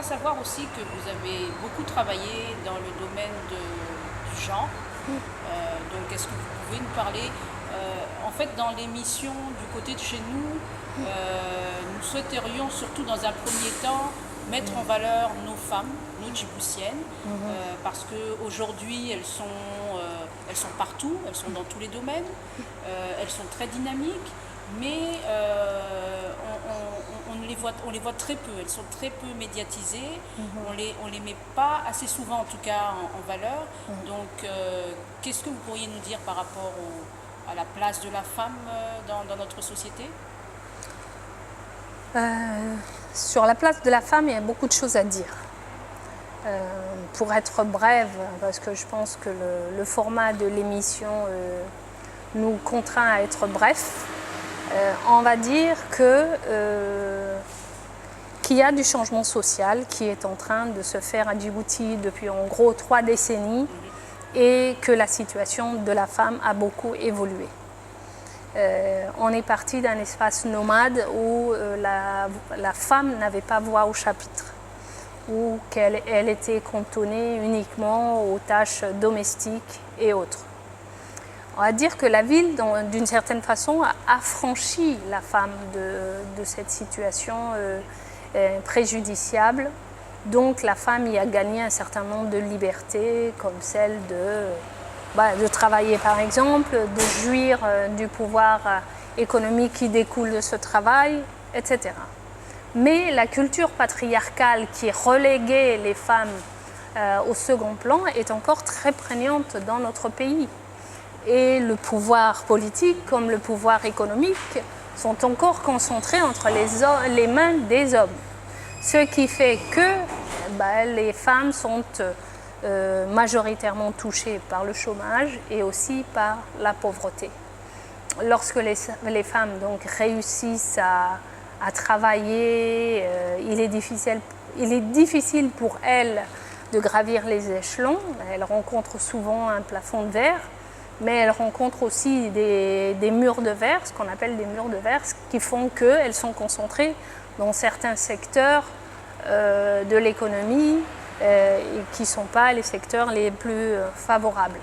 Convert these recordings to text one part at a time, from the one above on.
savoir aussi que vous avez beaucoup travaillé dans le domaine du genre. Donc, est-ce que vous pouvez nous parler en fait, dans l'émission du côté de chez nous, nous souhaiterions surtout dans un premier temps mettre en valeur nos femmes, nos djiboutiennes, parce qu'aujourd'hui elles sont partout, elles sont dans tous les domaines, elles sont très dynamiques, mais on les voit très peu, elles sont très peu médiatisées, on les met pas assez souvent en tout cas en valeur. Donc qu'est-ce que vous pourriez nous dire par rapport à la place de la femme dans notre société? Sur la place de la femme, il y a beaucoup de choses à dire. Pour être brève, parce que je pense que le format de l'émission nous contraint à être bref, on va dire qu'il y a du changement social qui est en train de se faire à Djibouti depuis en gros 3 décennies et que la situation de la femme a beaucoup évolué. On est parti d'un espace nomade où la femme n'avait pas voix au chapitre, où elle était cantonnée uniquement aux tâches domestiques et autres. On va dire que la ville, d'une certaine façon, a affranchi la femme de cette situation préjudiciable. Donc la femme y a gagné un certain nombre de libertés, comme celle de travailler par exemple, de jouir du pouvoir économique qui découle de ce travail, etc. Mais la culture patriarcale qui reléguait les femmes au second plan est encore très prégnante dans notre pays. Et le pouvoir politique comme le pouvoir économique sont encore concentrés entre les mains des hommes. Ce qui fait que les femmes sont majoritairement touchées par le chômage et aussi par la pauvreté. Lorsque les femmes donc réussissent à travailler, il est difficile pour elles de gravir les échelons. Elles rencontrent souvent un plafond de verre, mais elles rencontrent aussi des murs de verre, ce qu'on appelle des murs de verre, qui font qu'elles sont concentrées dans certains secteurs de l'économie qui ne sont pas les secteurs les plus favorables.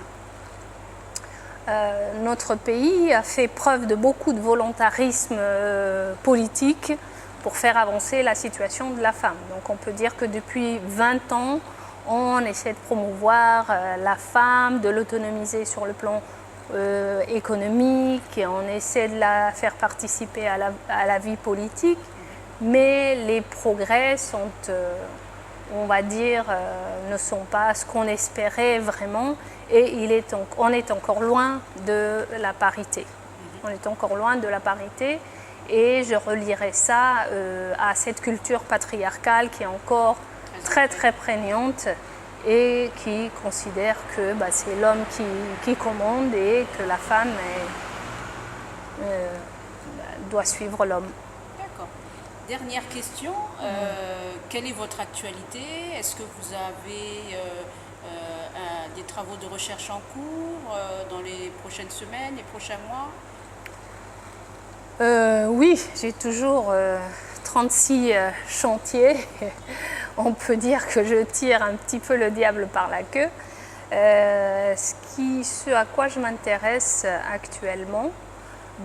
Notre pays a fait preuve de beaucoup de volontarisme politique pour faire avancer la situation de la femme. Donc on peut dire que depuis 20 ans, on essaie de promouvoir la femme, de l'autonomiser sur le plan économique, et on essaie de la faire participer à la vie politique, mais les progrès sont, on va dire, ne sont pas ce qu'on espérait vraiment, et on est encore loin de la parité. On est encore loin de la parité, et je relierai ça à cette culture patriarcale qui est encore très très prégnante et qui considère que c'est l'homme qui commande et que la femme doit suivre l'homme. D'accord. Dernière question, quelle est votre actualité? Est-ce que vous avez des travaux de recherche en cours dans les prochaines semaines, les prochains mois? Oui, j'ai toujours 36 chantiers. On peut dire que je tire un petit peu le diable par la queue. Ce à quoi je m'intéresse actuellement,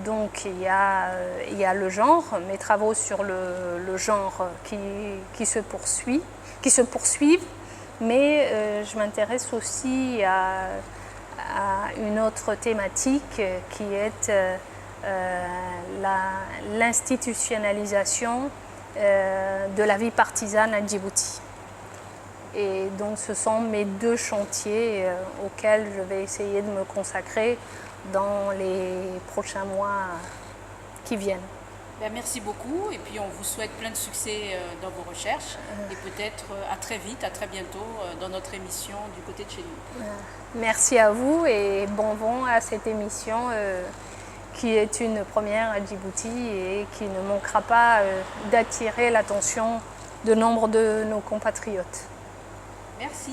donc il y a le genre, mes travaux sur le genre qui se poursuivent, mais je m'intéresse aussi à une autre thématique qui est l'institutionnalisation de la vie partisane à Djibouti. Et donc ce sont mes 2 chantiers auxquels je vais essayer de me consacrer dans les prochains mois qui viennent. Merci beaucoup, et puis on vous souhaite plein de succès dans vos recherches, et peut-être à très vite, à très bientôt dans notre émission du côté de chez nous. Merci à vous et bon vent à cette émission qui est une première à Djibouti et qui ne manquera pas d'attirer l'attention de nombre de nos compatriotes. Merci.